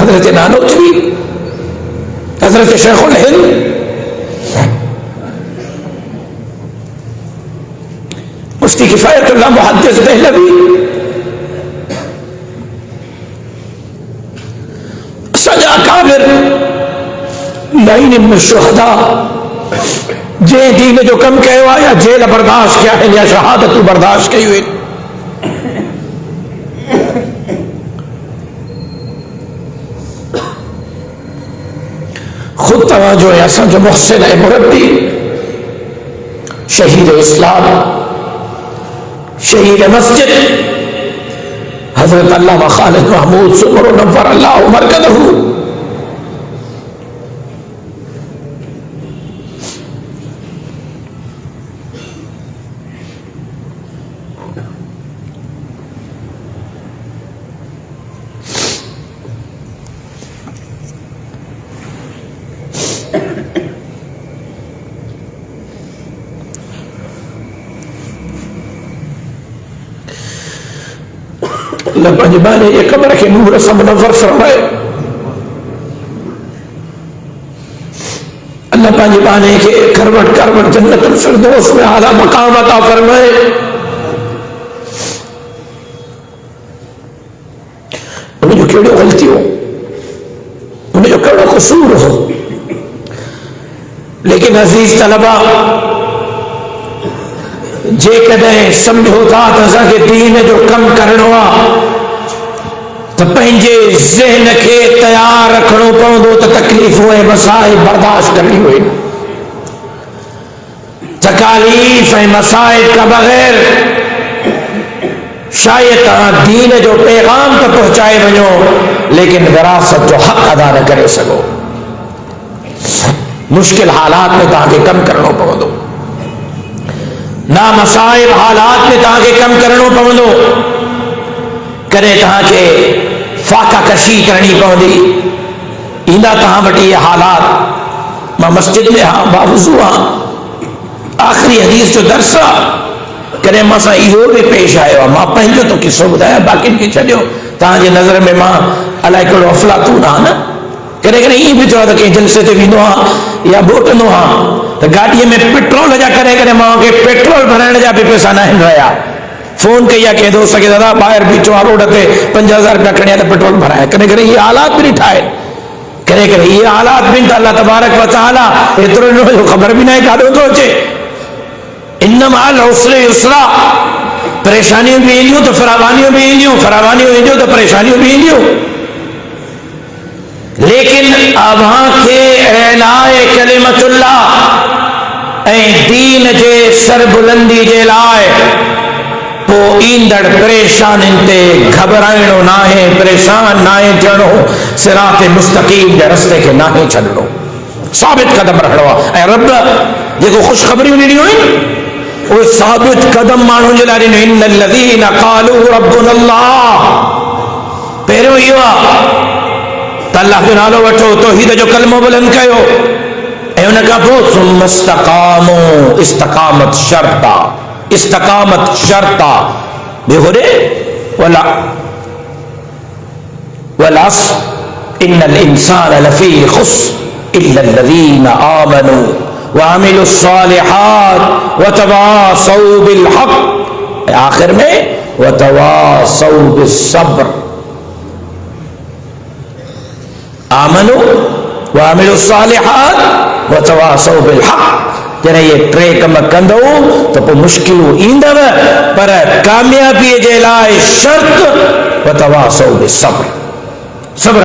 हजरत नानोतवी, हजरत शेखुल हिंद, मुफ्ती किफायतुल्लाह मुहद्दिस दहलवी, सजा काबिर लाइन में शुहदा जे दीन जो कम कयो या जेल बर्दाश्त किया है या शहादत बर्दाश्त कई हुई। खुद तवज्जो है असा जो मुहसिन है मुरब्बी, शहीद इस्लाम, शहीद मस्जिद हजरत अल्लामा खालिद महमूद सुमर नव्वर अल्लाह मरकदहू, पंजबाने ये कब्र के नूर से मुनव्वर फरमाए। अल्लाह पंजबाने के करवट करवट जन्नतुल फिरदौस में आला मकाम अता फरमाए। उन्हें जो केड़ो गलती हो, उन्हें जो केड़ो कसूर हो, लेकिन अजीज तलबा जे कदें समझो था तो असांखे दीन जो कम करणो आहे तो पंहिंजे ज़हन खे तैयार रखणो पवंदो त तकलीफ़ूं ऐं मसाइब बर्दाश्त करणी हुई। तकालीफ़ ऐं मसाइब का बग़ैर शायद तव्हां दीन जो पैगाम तो पहुंचाए वञो लेकिन विरासत जो हक़ अदा न करे सघो। मुश्किल हालात में तव्हांखे कम करणो पवंदो, ना मसाइब हालात में तव्हांखे कम करणो पवंदो, करे तव्हांखे फाका कशी करनी पवंदी। ईंदा तव्हां वटि इहे हालात। मां मस्जिद में हाँ बावजू हाँ आख़िरी हदीस जो दर्स आहे, कॾहिं मां सां इहो बि पेश आयो आहे। मां पंहिंजो तो किस्सो ॿुधायां, बाक़ियुनि खे छॾियो। तव्हांजे नज़र में मां अलाए कहिड़ो अफ़लातून आहे न। कॾहिं कॾहिं ईअं बि चयो त कंहिं जलसे ते वेंदो आहे या बोटंदो आहे त गाॾीअ में पेट्रोल जा कॾहिं मां खे पेट्रोल भराइण जा बि पैसा न आहिनि रहिया। फोन कई आहे कंहिं दोस्त खे, दादा ॿाहिरि बीठो आहे रोड ते 5000 रुपया खणी आहे त पेट्रोल भराए। कॾहिं कॾहिं इहे हालात बि ॾिठा आहिनि, कॾहिं कॾहिं इहे हालात बि त अल्लाह तबारक व तआला एतिरो ॾिनो ख़बर बि न आहे काॾो थो अचे। इन मअल उसरि युसरा, परेशानियूं बि ईंदियूं त फरावानियूं बि ईंदियूं, फरावानियूं ईंदियूं त परेशानियूं बि ईंदियूं। लेकिन अव्हांखे एलाए कलिमतुल्लाह ऐं दीन जे सरबुलंदी जे लाइ पोइ ईंदड़ परेशानियुनि ते घबराइणो नाहे, परेशान नाहे थियणो, सिराते मुस्तक़ीम जे रस्ते खे नाहे छॾणो, साबित कदम रखणो आहे। ऐं रब जेको ख़ुशख़बरियूं ॾिनियूं आहिनि उहे साबित कदम माण्हुनि जे लाइ ॾिनियूं। इन्नल लज़ीना क़ालू रब्बुनल्लाह, पहिरियों इहो आहे त अल्लाह जो नालो वठो, तौहीद जो कलमो बुलंद कयो, ऐं उन खां पोइ सुम्मा इस्तक़ामू, इस्तक़ामत शर्त आहे, इस्तक़ामत शर्त आहे। ॿियो होॾे वला वलअस्र इन्नल इंसान लफ़ी ख़ुस्र इल्लल लज़ीना आमनू व अमिलुस सालिहात व तवासौ बिल हक़, आखिर में व तवासौ बिस सब्र। आमनू व अमिलुस सालिहात व तवासौ बिल हक़। जॾहिं ये टे कम कंदो तो पोइ मुश्किलूं ईंदव, पर कामयाबीअ जे लाइ शर्त व तवासौ बिस सब्र, सब्र